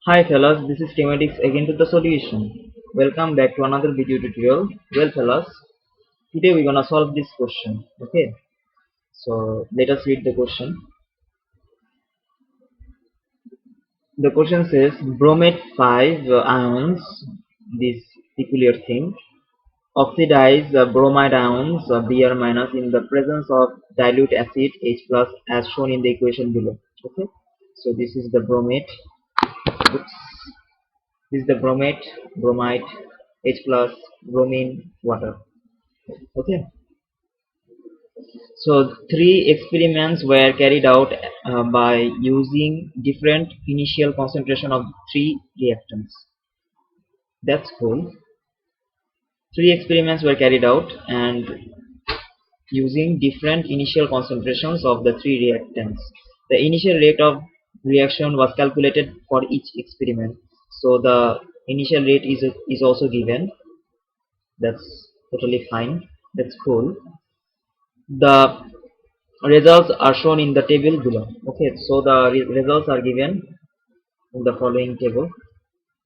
Hi fellas, this is Chemaddcts again to the solution. Welcome back to another video tutorial. Well fellas, today we're gonna solve this question. Okay, so let us read the question. The question says bromate 5 ions, this peculiar thing, oxidize bromide ions Br minus in the presence of dilute acid H plus as shown in the equation below. Okay, so this is the bromate. Oops. This is the bromate, bromide, H plus, bromine, water. Okay, so three experiments were carried out by using different initial concentration of three reactants. That's cool. Three experiments were carried out and using different initial concentrations of the three reactants. The initial rate of reaction was calculated for each experiment. So the initial rate is also given. That's totally fine. That's cool. The results are shown in the table below. Okay, so the results are given in the following table.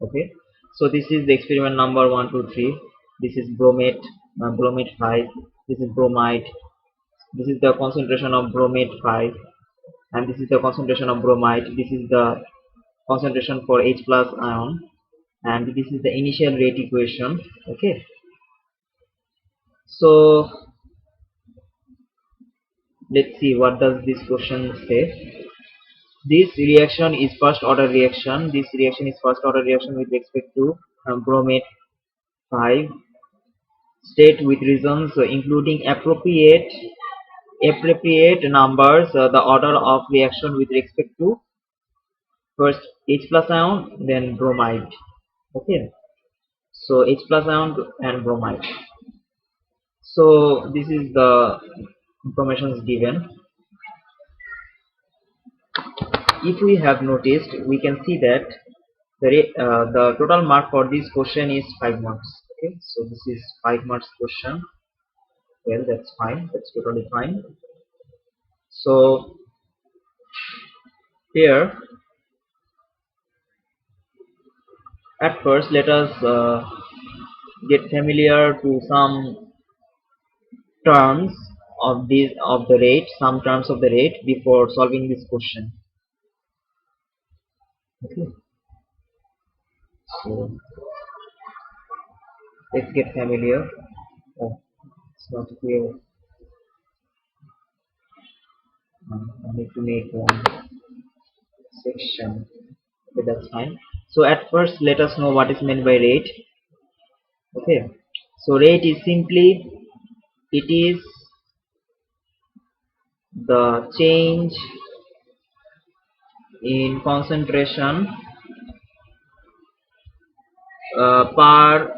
Okay, so this is the experiment number 1 2 3. This is bromate, bromate 5. This is bromide. This is the concentration of bromate 5, and this is the concentration of bromide. This is the concentration for H plus ion, and this is the initial rate equation. Okay, so let's see what does this question say. This reaction is first order reaction. This reaction is first order reaction with respect to bromate 5 state with reasons including appropriate numbers, the order of reaction with respect to first H plus ion, then bromide. Okay, so H plus ion and bromide. So this is the information is given. If we have noticed, we can see that the total mark for this question is 5 marks. Okay, so this is 5 marks question. Well, that's fine, that's totally fine. So here at first let us get familiar to some terms of the rate, some terms of the rate before solving this question. Okay, so let's get familiar. Oh, it's not clear. I need to make one section. Okay, that's fine. So at first let us know what is meant by rate. Okay, so rate is simply, it is the change in concentration per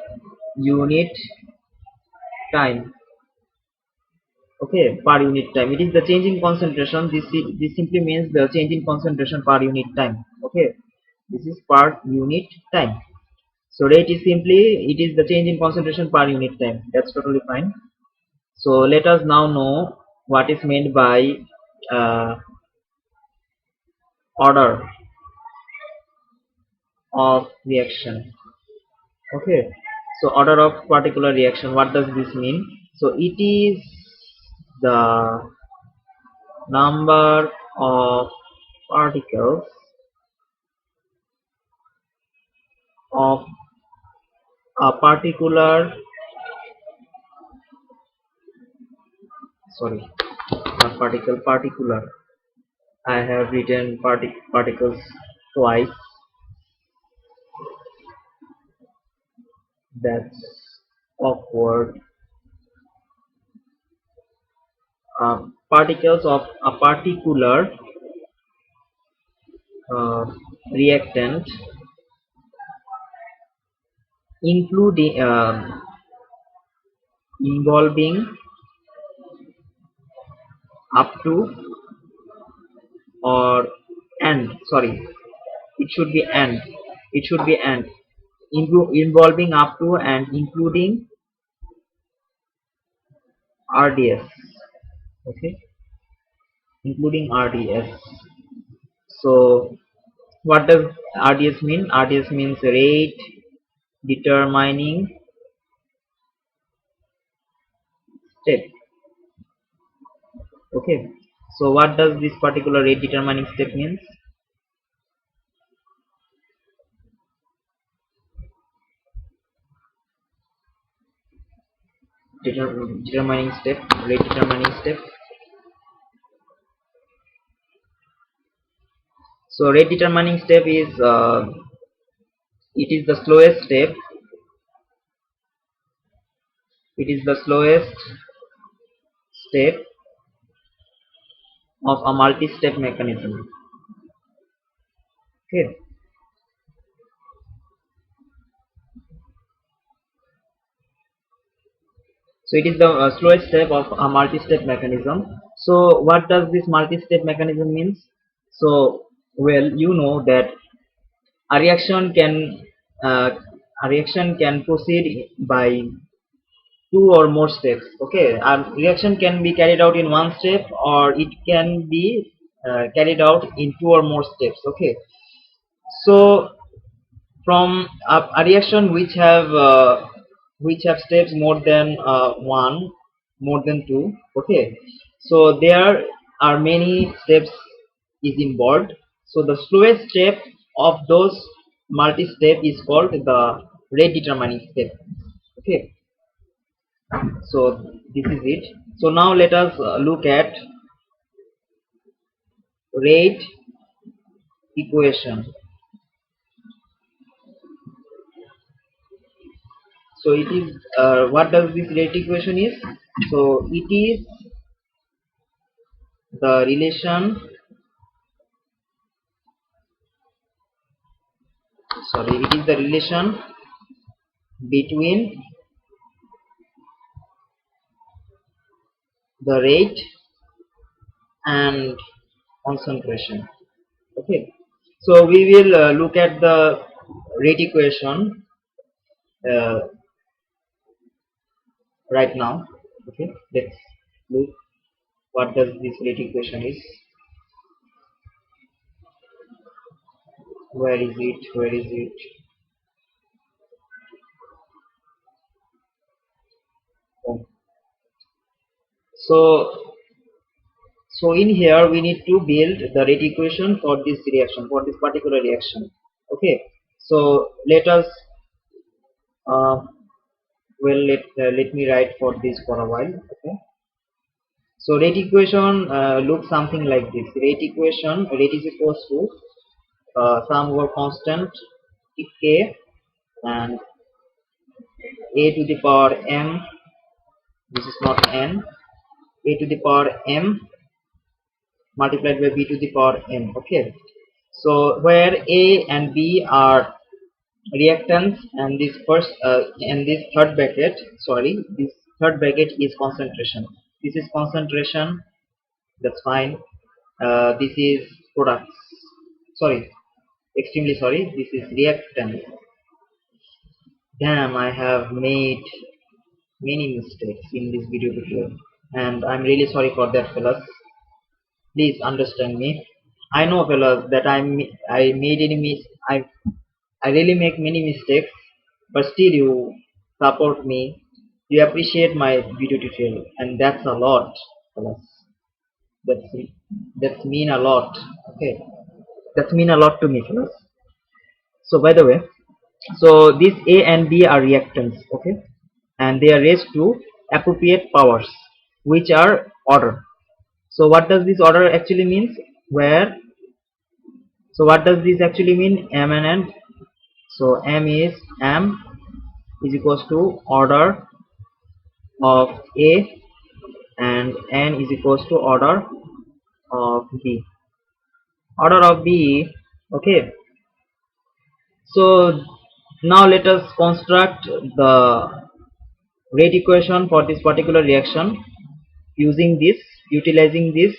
unit time. Okay, per unit time, it is the change in concentration. This simply means the change in concentration per unit time. Okay, this is per unit time. So rate is simply, it is the change in concentration per unit time. That's totally fine. So let us now know what is meant by uh, order of reaction. Okay, so order of particular reaction, what does this mean? So it is the number of particles of a particular, sorry, not particle, particular. I have written particles twice. That's awkward. Particles of a particular uh, reactant, including involving up to, or and, sorry, it should be and, it should be and, involving up to and including RDS. Okay, including RDS. So What does RDS mean? RDS means rate determining step. Okay, so what does this particular rate determining step means? Determining step, rate determining step. So rate determining step is it is the slowest step. It is the slowest step of a multi-step mechanism. Okay, so it is the slowest step of a multi-step mechanism. So what does this multi-step mechanism means? So well, you know that a reaction can uh, proceed by two or more steps. Okay, a reaction can be carried out in one step, or it can be carried out in two or more steps. Okay, so from a reaction which have steps more than one, more than two. Okay, so there are many steps is involved. So the slowest step of those multi-step is called the rate determining step. Okay, so this is it. So now let us look at rate equation. So it is what does this rate equation is? So it is the relation, it is the relation between the rate and concentration. Okay, so we will look at the rate equation uh, right now. Okay, let's look what does this rate equation is. Where is it? Where is it? Oh. So in here we need to build the rate equation for this reaction, for this particular reaction. Okay, so let us uh, let me write for this for a while. Okay, so rate equation looks something like this. Rate equation, rate is equals to some over constant k and a to the power m, this is not n, a to the power m multiplied by b to the power m. Okay, so where a and b are reactants, and this first and this third bracket, sorry, this third bracket is concentration. This is concentration, that's fine. This is products, sorry, extremely sorry, this is reactant. Damn, I have made many mistakes in this video tutorial, and I'm really sorry for that, fellas. Please understand me. I know, fellas, that I made any I really make many mistakes, but still you support me. You appreciate my video tutorial, and that's a lot, fellas. That's that's mean a lot. Okay, that's mean a lot to me, fellas. So by the way, so these A and B are reactants. Okay, and they are raised to appropriate powers, which are order. So what does this order actually means? Where, so what does this actually mean? M and N. So M is equals to order of A, and N is equals to order of B. Order of B. Okay. So now let us construct the rate equation for this particular reaction using this, utilizing this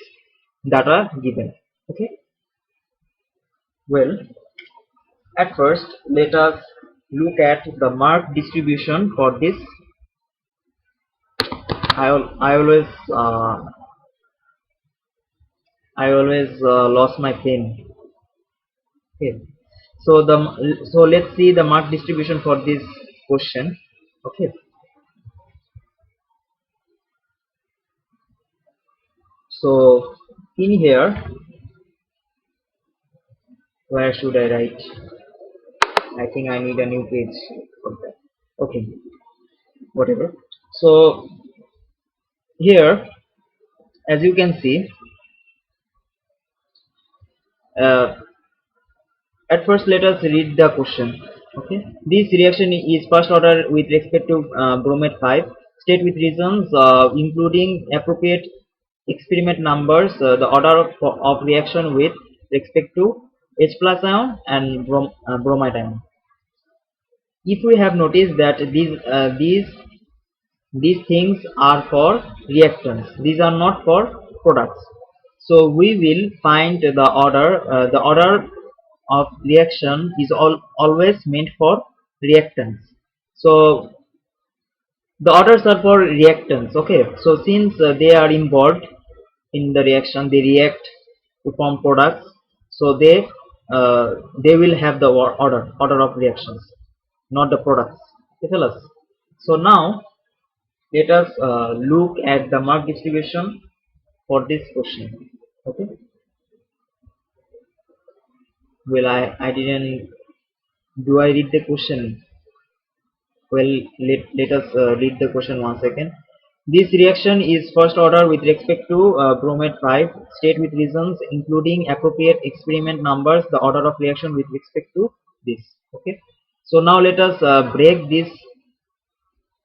data given. Okay. Well, at first let us look at the mark distribution for this. I always lost my pen. Okay. So let's see the mark distribution for this question. Okay. So in here, where should I write? I think I need a new page for that. Okay, whatever. So here, as you can see, uh, at first let us read the question. Okay, this reaction is first order with respect to bromate 5. State with reasons including appropriate experiment numbers, the order of reaction with respect to H plus ion and bromide ion. If we have noticed that these things are for reactants, these are not for products, so we will find the order of reaction is always meant for reactants. So the orders are for reactants. Okay, so since they are involved in the reaction, they react to form products, so they will have the order of reactions, not the products. Okay, fellas. So now let us look at the mark distribution for this question. Okay. Well, I didn't. Do I read the question? Well, let us read the question once again. This reaction is first order with respect to bromate 5. State with reasons including appropriate experiment numbers the order of reaction with respect to this. Okay. So now let us break this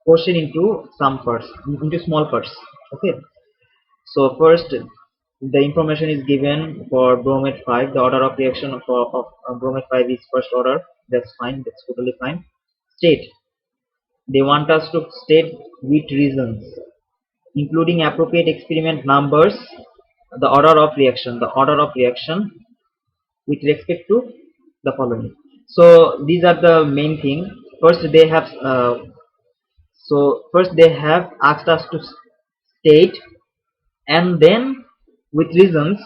question into some parts, into small parts. Okay. So first, the information is given for bromate 5. The order of reaction of bromate 5 is first order. That's fine. That's totally fine. State. They want us to state with reasons, including appropriate experiment numbers, the order of reaction. The order of reaction with respect to the following. So these are the main thing. First, they have asked us to state, and then with reasons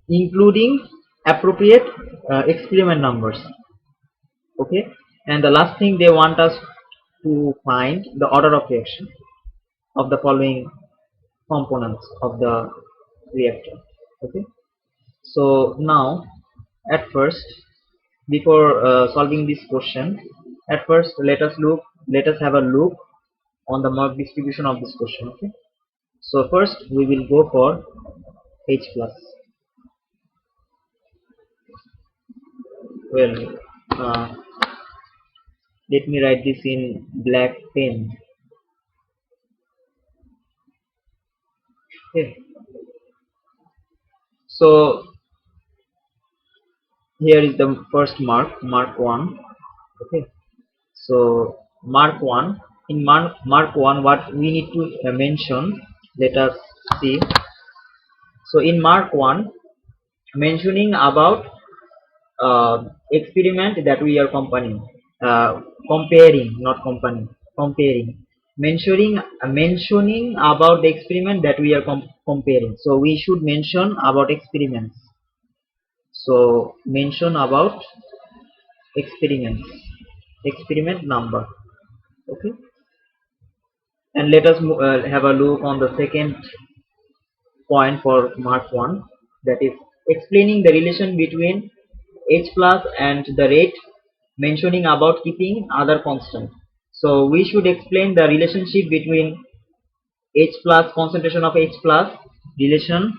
including appropriate experiment numbers. Okay, and the last thing they want us to find the order of reaction of the following components of the reactor. Okay, so now at first, before solving this question, at first let us have a look on the mark distribution of this question. Okay, so first we will go for H plus. Well, uh, let me write this in black pen. Okay. So here is the first mark 1. Okay. So mark 1. In mark 1, what we need to mention, let us see. So in mark 1, mentioning about experiment that we are comparing, not company, comparing, mentioning about the experiment that we are comparing. So we should mention about experiments. So mention about experiments, experiment number. Okay, and let us have a look on the second point for mark 1, that is explaining the relation between H plus and the rate, mentioning about keeping other constant. So we should explain the relationship between H plus, concentration of H plus, relation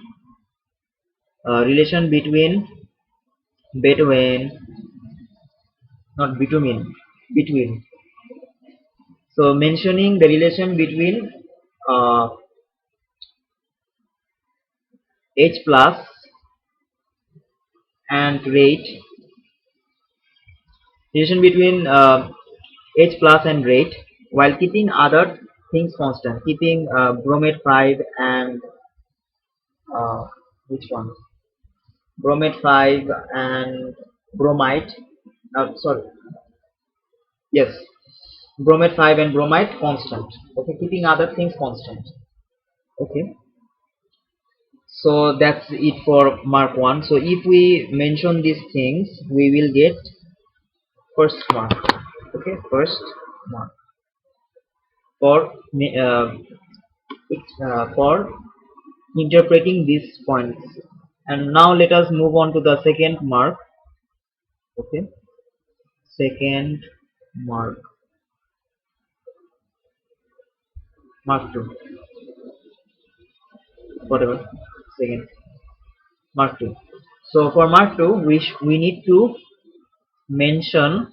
between, not between. So mentioning the relation between uh, H plus and rate, relation between H plus and rate, while keeping other things constant, keeping bromate 5 and uh, which one, bromate 5 and bromide, sorry, yes, bromate 5 and bromide constant. Okay, keeping other things constant. Okay, So that's it for mark 1. So if we mention these things, we will get first mark. Okay, first mark for for interpreting these points. And now let us move on to the second mark. Okay, second mark, mark 2, whatever, second mark 2. So for mark 2, we need to mention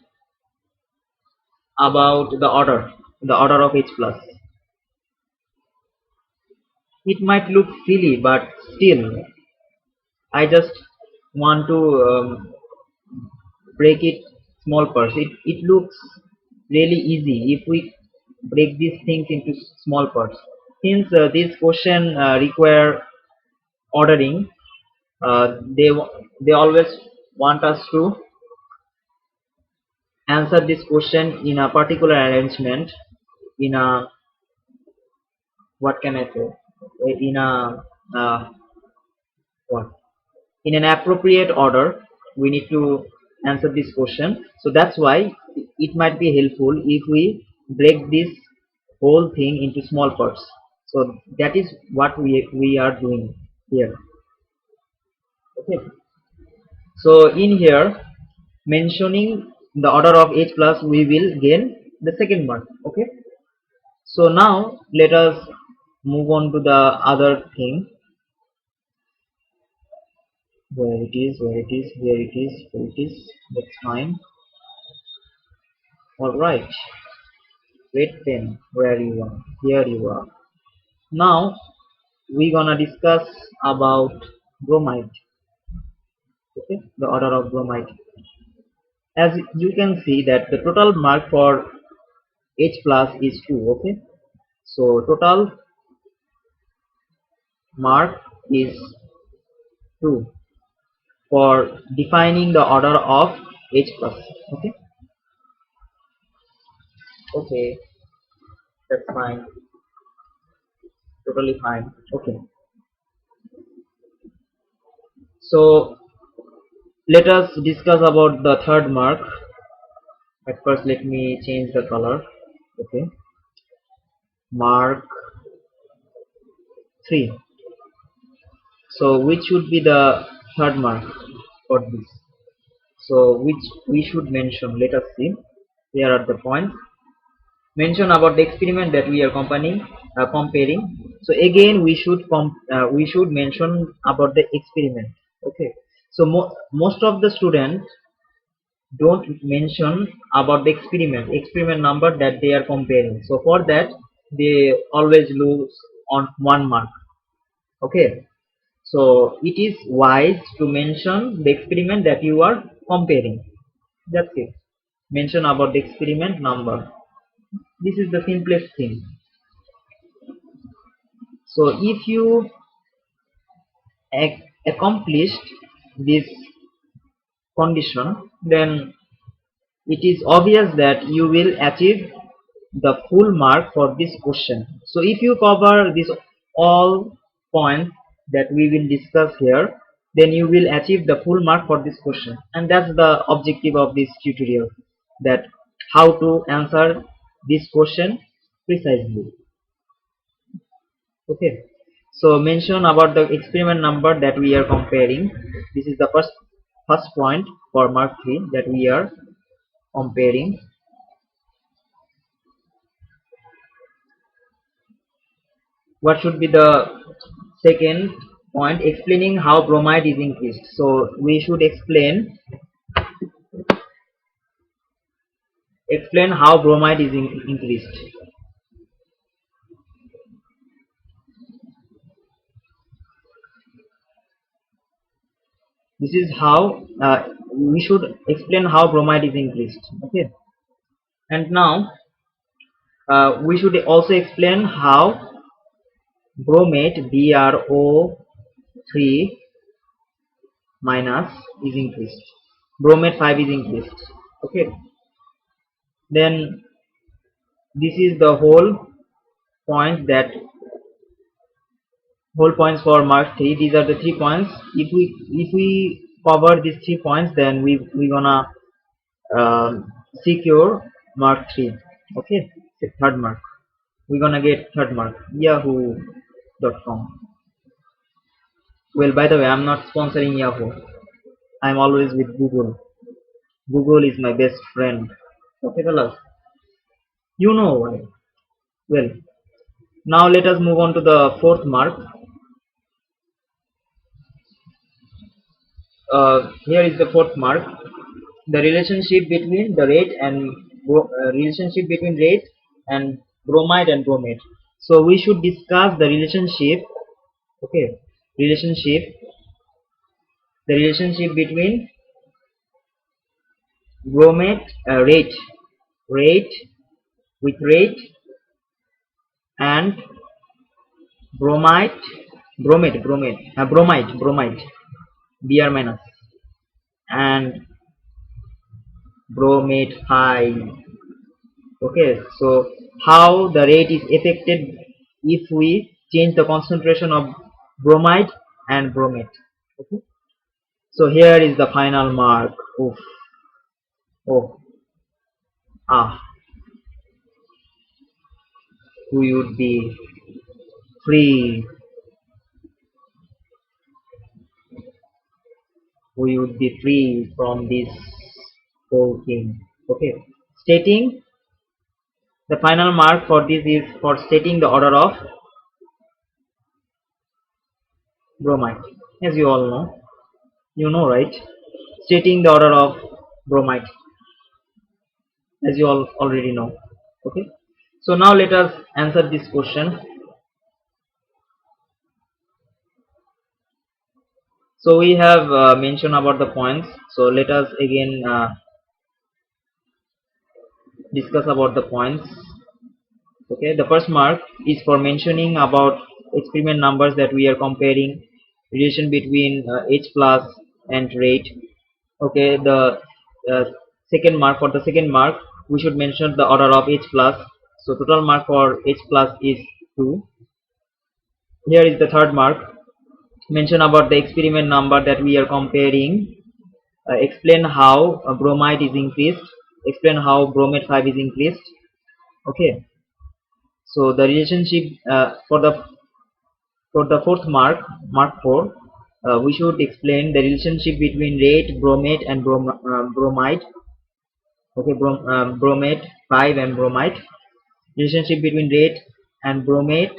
about the order of H plus. It might look silly, but still, I just want to break it small parts. It looks really easy if we break these things into small parts. Since this question require ordering, they always want us to answer this question in a particular arrangement, in a, what can I say, in a uh, what in an appropriate order. We need to answer this question, so that's why it might be helpful if we break this whole thing into small parts. So that is what we are doing here. Okay, so in here, mentioning the order of H plus, we will gain the second mark. Okay, so now let us move on to the other thing. Where it is, where it is, where it is, where it is. That's fine. All right. Red pen, where you are? Here you are. Now we gonna discuss about bromide. Okay, the order of bromide. As you can see that the total mark for H plus is 2. Okay, so total mark is 2 for defining the order of H plus. Okay, okay, that's fine. Totally fine. Okay, so let us discuss about the third mark. At first, let me change the color. Okay, mark 3. So which should be the third mark for this? So which we should mention? Let us see. Here are the points. Mention about the experiment that we are comparing. So again, we should mention about the experiment. Okay. So most of the students don't mention about the experiment number that they are comparing. So for that, they always lose on 1 mark. Okay, so it is wise to mention the experiment that you are comparing. That's it. Mention about the experiment number. This is the simplest thing. So if you accomplished this condition, then it is obvious that you will achieve the full mark for this question. So if you cover this all points that we will discuss here, then you will achieve the full mark for this question. And that's the objective of this tutorial, that how to answer this question precisely. Okay, so mention about the experiment number that we are comparing. This is the first point for mark 3 that we are comparing. What should be the second point? Explaining how bromide is increased. So we should explain how bromide is increased. This is how we should explain how bromide is increased. Okay, and now we should also explain how bromate BrO3 minus is increased. Bromate 5 is increased. Okay, then this is the whole point that whole points for mark 3. These are the 3 points. If we cover these 3 points, then we gonna secure mark 3. Okay, third mark. We're gonna get third mark. Yahoo.com. Well, by the way, I'm not sponsoring Yahoo. I'm always with Google. Google is my best friend. Okay, fellas, you know why. Well, now let us move on to the fourth mark. Here is the fourth mark. The relationship between the rate and relationship between rate and bromide and bromate. So we should discuss the relationship. Okay, relationship. The relationship between bromate rate with rate and bromide bromide Br minus and bromate 5. Okay, so how the rate is affected if we change the concentration of bromide and bromate. Okay, so here is the final mark. Oof. Oh, ah, we would be free. We would be free from this whole thing. Okay, stating the final mark for this is for stating the order of bromide. As you all know, you know, right? Stating the order of bromide, as you all already know. Okay, so now let us answer this question. So we have mentioned about the points, so let us again discuss about the points. Okay, the first mark is for mentioning about experiment numbers that we are comparing, relation between H plus and rate. Okay, the uh, second mark, for the second mark we should mention the order of H plus. So total mark for H plus is 2. Here is the third mark, mention about the experiment number that we are comparing, explain how bromide is increased, explain how bromate 5 is increased. Okay, so the relationship for the fourth mark, mark 4, we should explain the relationship between rate, bromate and bromide. Okay, bromate 5 and bromide, relationship between rate and bromate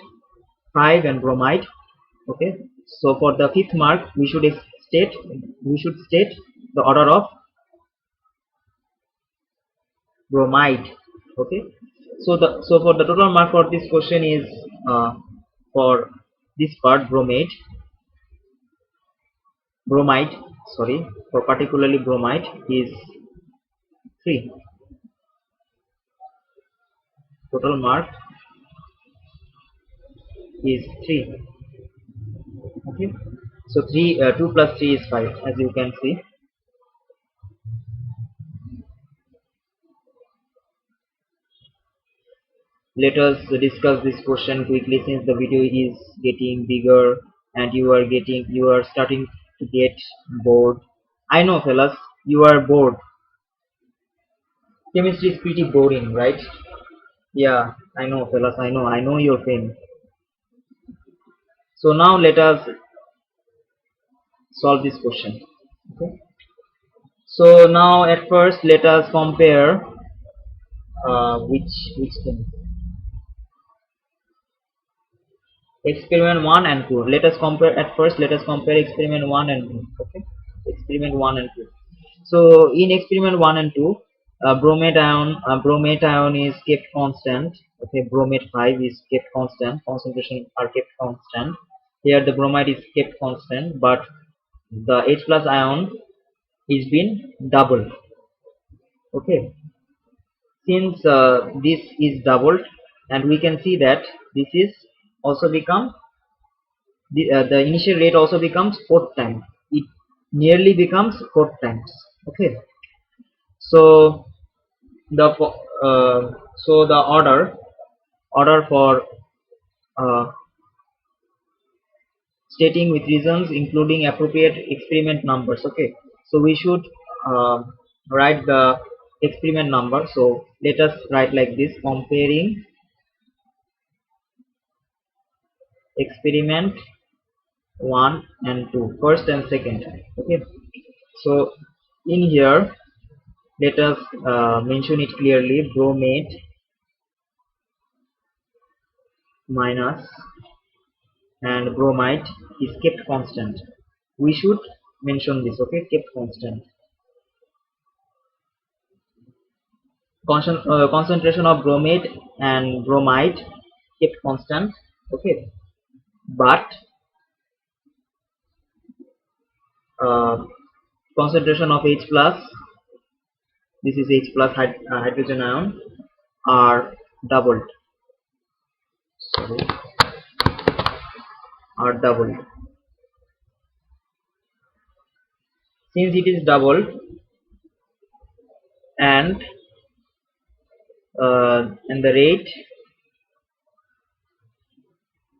5 and bromide. Okay, so for the fifth mark state we should state the order of bromide. Okay, so for the total mark for this question is for this part bromide, sorry, for particularly bromide is 3. Total mark is 3. Okay, so 2 plus 3 is 5, as you can see. Let us discuss this question quickly, since the video is getting bigger and you are starting to get bored. I know, fellas, you are bored. Chemistry is pretty boring, right? Yeah, I know, fellas, I know your pain. So now let us solve this question. Okay, so now at first let us compare which thing, experiment 1 and 2. Let us compare, at first let us compare experiment 1 and 2. Okay, experiment 1 and 2. So in experiment 1 and 2, bromate ion is kept constant. Okay, bromate 5 is kept constant, concentration are kept constant. Here the bromide is kept constant, but the H plus ion is been doubled. Okay, since this is doubled, and we can see that this is also become the initial rate also becomes 4th time. It nearly becomes 4th times. Okay, so the so the order for uh, stating with reasons including appropriate experiment numbers. Okay, so we should uh, write the experiment number. So let us write like this: comparing experiment 1 and 2, first and second. Okay, so in here let us mention it clearly: bromate minus and bromide is kept constant. We should mention this. Okay, kept constant. Concentration of bromate and bromide kept constant. Okay, but uh, concentration of H plus, this is H plus hydrogen ion, are doubled. Sorry, are doubled. Since it is doubled, and the rate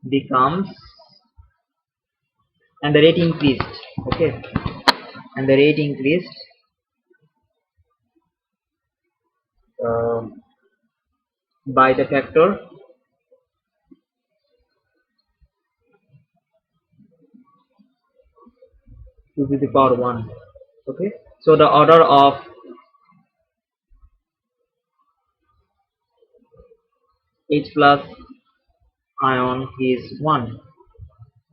becomes, and the rate increased. Okay, and the rate increased uh, by the factor 2 to the power 1. Okay, so the order of H plus ion is 1.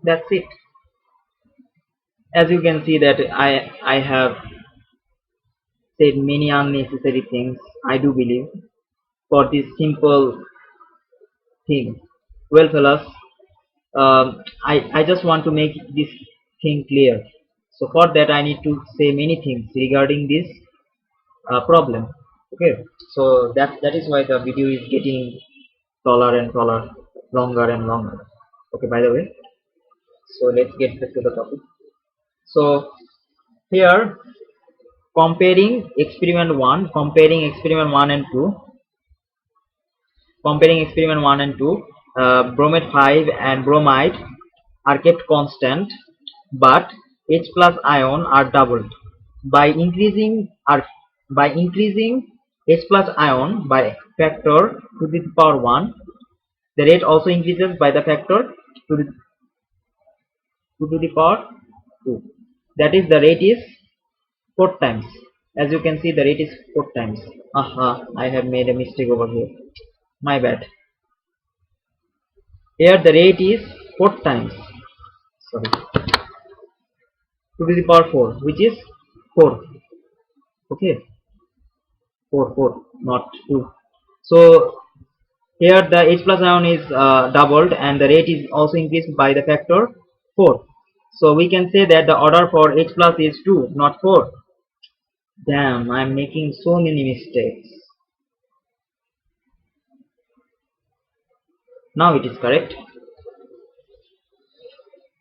That's it. As you can see that I have said many unnecessary things, I do believe, for this simple thing. Well fellas, I just want to make this thing clear. So for that I need to say many things regarding this problem. Okay, so that is why the video is getting taller and taller, longer and longer. Okay, by the way, so let's get back to the topic. So here, comparing experiment 1 and 2, bromate 5 and bromide are kept constant, but H plus ion are doubled. By increasing H plus ion by factor to the power 1, the rate also increases by the factor to the, 2 to the power 2. That is, the rate is 4 times. As you can see, the rate is 4 times. I have made a mistake over here. My bad. Here the rate is 4 times. Sorry. 2 to the power 4, which is 4. Okay. 4, not 2. So here the H plus ion is doubled, and the rate is also increased by the factor 4. So we can say that the order for H plus is 2, not 4. Damn, I'm making so many mistakes. Now it is correct.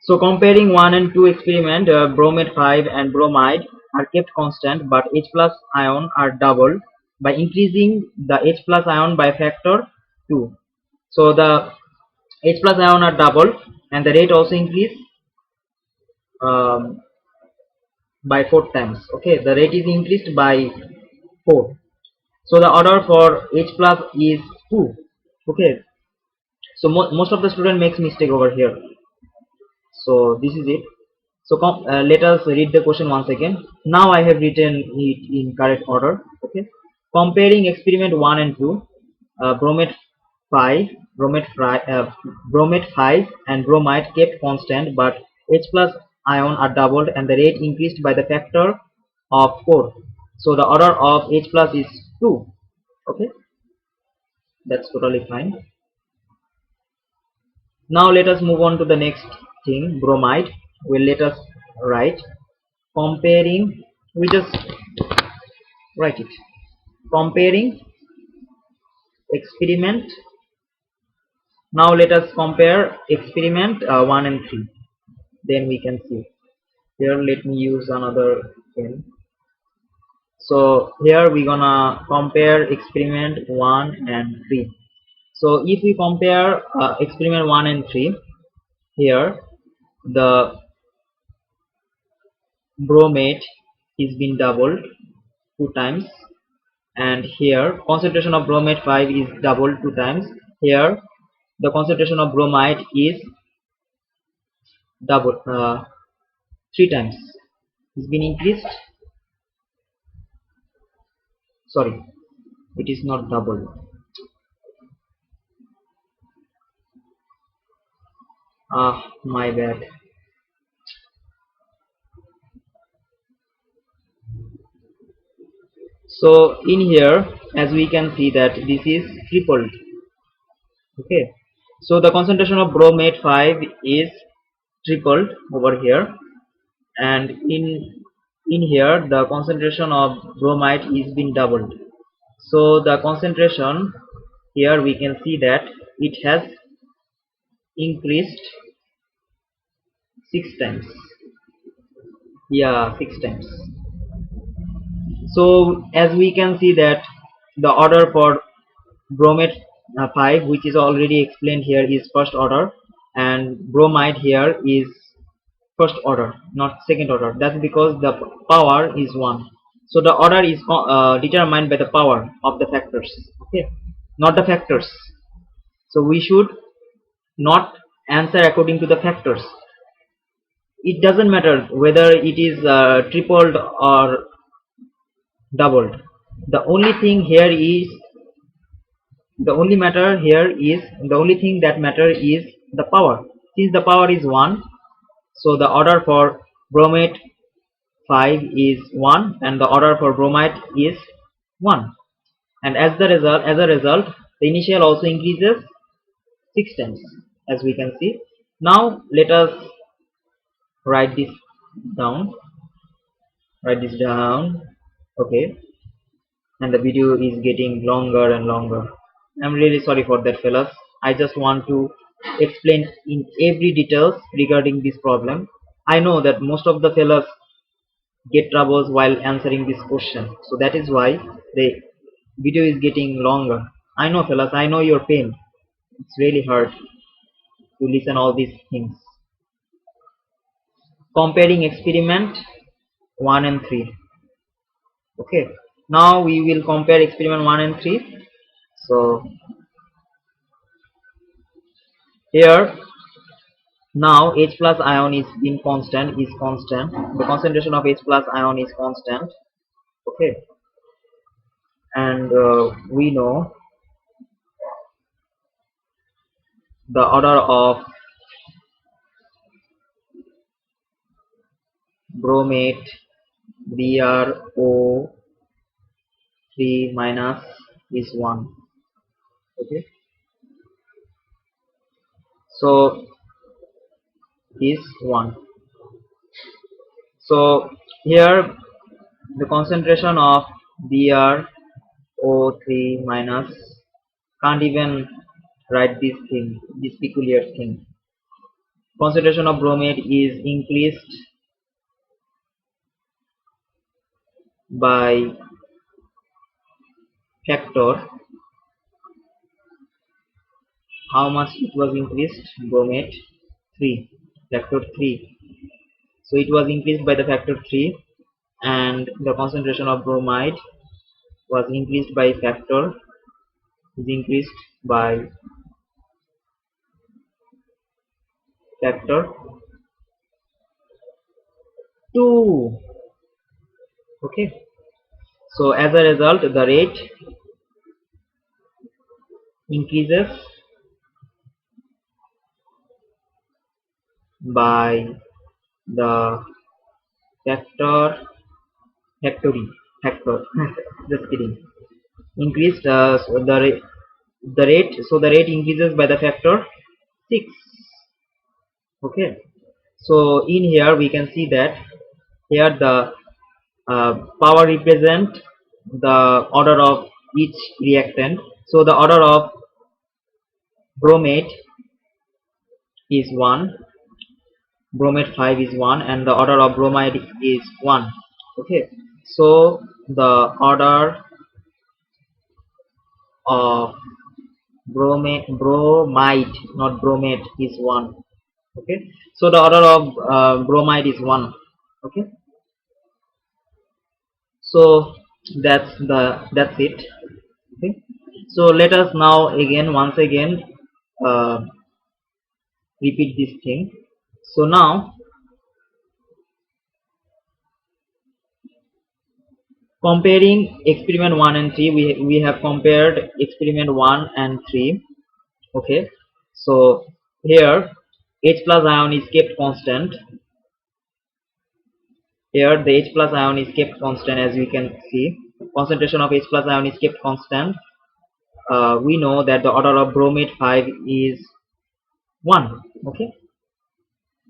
So comparing 1 and 2 experiment, bromate 5 and bromide are kept constant, but H plus ion are doubled by increasing the H plus ion by factor 2. So the H plus ion are doubled, and the rate also increase um, by 4 times. Okay, the rate is increased by 4. So the order for H plus is 2. Okay, so most of the student makes mistake over here. So this is it. So let us read the question once again. Now I have written it in correct order. Okay, comparing experiment 1 and 2, bromate 5, bromate 5 and bromide kept constant, but H plus ion are doubled and the rate increased by the factor of 4. So the order of H plus is 2. Okay, that's totally fine. Now let us move on to the next thing, bromide. Well, let us write comparing, we just write it, comparing experiment. Now let us compare experiment 1 and 3, then we can see. Here let me use another pen. So here we gonna compare experiment 1 and 3. So if we compare experiment 1 and 3, here the bromate is been doubled 2 times, and here concentration of bromate 5 is doubled 2 times. Here the concentration of bromide is double 3 times. It's been increased. Sorry, it is not doubled. My bad. So in here, as we can see that this is tripled. Okay, so the concentration of bromate 5 is tripled over here, and in here the concentration of bromide is been doubled. So the concentration here we can see that it has increased 6 times. Yeah, 6 times. So as we can see that the order for bromate 5, which is already explained here, is first order, and bromide here is first order, not second order. That's because the power is 1. So the order is determined by the power of the factors. Okay, not the factors. So we should not answer according to the factors. It doesn't matter whether it is tripled or doubled. The only thing here is the only thing that matter is the power. Since the power is 1, so the order for bromate 5 is 1, and the order for bromide is 1. And as a result, the initial also increases 6 times, as we can see. Now let us write this down. Write this down. Okay, and the video is getting longer and longer. I'm really sorry for that, fellas. I just want to explain in every details regarding this problem. I know that most of the fellas get troubles while answering this question, so that is why the video is getting longer. I know, fellas, I know your pain. It's really hard to listen all these things. Comparing experiment 1 and 3. Okay, now we will compare experiment 1 and 3. So here now H plus ion is in constant, the concentration of H plus ion is constant. Okay, and we know the order of bromate BrO3 minus is 1. Okay, so is 1. So here the concentration of BrO3 minus, can't even write this peculiar thing. Concentration of bromate is increased by factor. How much it was increased? Bromate 3, factor 3. So it was increased by the factor 3, and the concentration of bromide was increased by factor, is increased by factor 2. Okay, so as a result the rate increases by the factor factor just kidding, increased so the rate increases by the factor 6. Okay, so in here we can see that here the power represent the order of each reactant. So the order of bromate is 1, bromate 5 is 1, and the order of bromide is 1. Okay, so the order of bromide, not bromate, is 1. Okay, so the order of bromide is 1. Okay, so that's it. Okay, so let us now again once again uh, repeat this thing. So now, comparing experiment 1 and 3, we have compared experiment 1 and 3. Okay, so here H plus ion is kept constant. Here the H plus ion is kept constant, as we can see. Concentration of H plus ion is kept constant. We know that the order of bromate 5 is 1. Okay,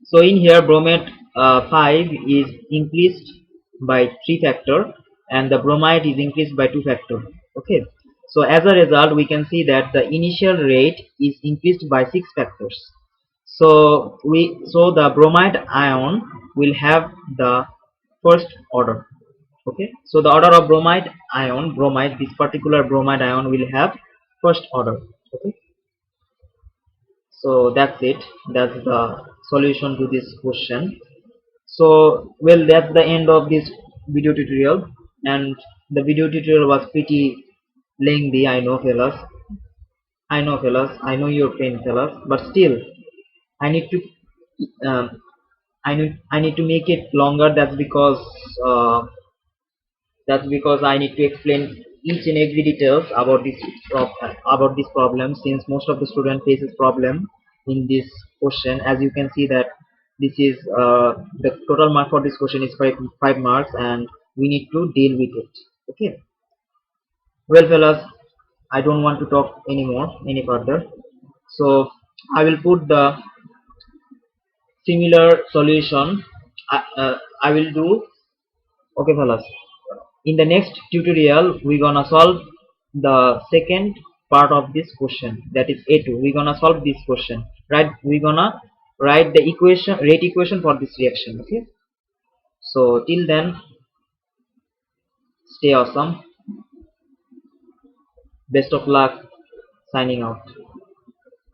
so in here bromate 5 is increased by 3 factor, and the bromide is increased by 2 factor. Okay, so as a result we can see that the initial rate is increased by 6 factors. So the bromide ion will have the first order. Okay, so the order of bromide, this particular bromide ion will have first order. Okay, so that's it. That's the solution to this question. So well, that's the end of this video tutorial, and the video tutorial was pretty lengthy. I know your pain, fellas, but still I need to um, I need to make it longer. That's because I need to explain each and every details about about this problem, since most of the student faces problem in this question. As you can see that this is the total mark for this question is 5 marks, and we need to deal with it. Okay. Well, fellas, I don't want to talk anymore any further. So I will put the similar solution. I will do. Okay, fellas. In the next tutorial we're gonna solve the second part of this question, that is A2. We're gonna solve this question, right? We're gonna write the rate equation for this reaction. Okay, so till then, stay awesome. Best of luck. Signing out.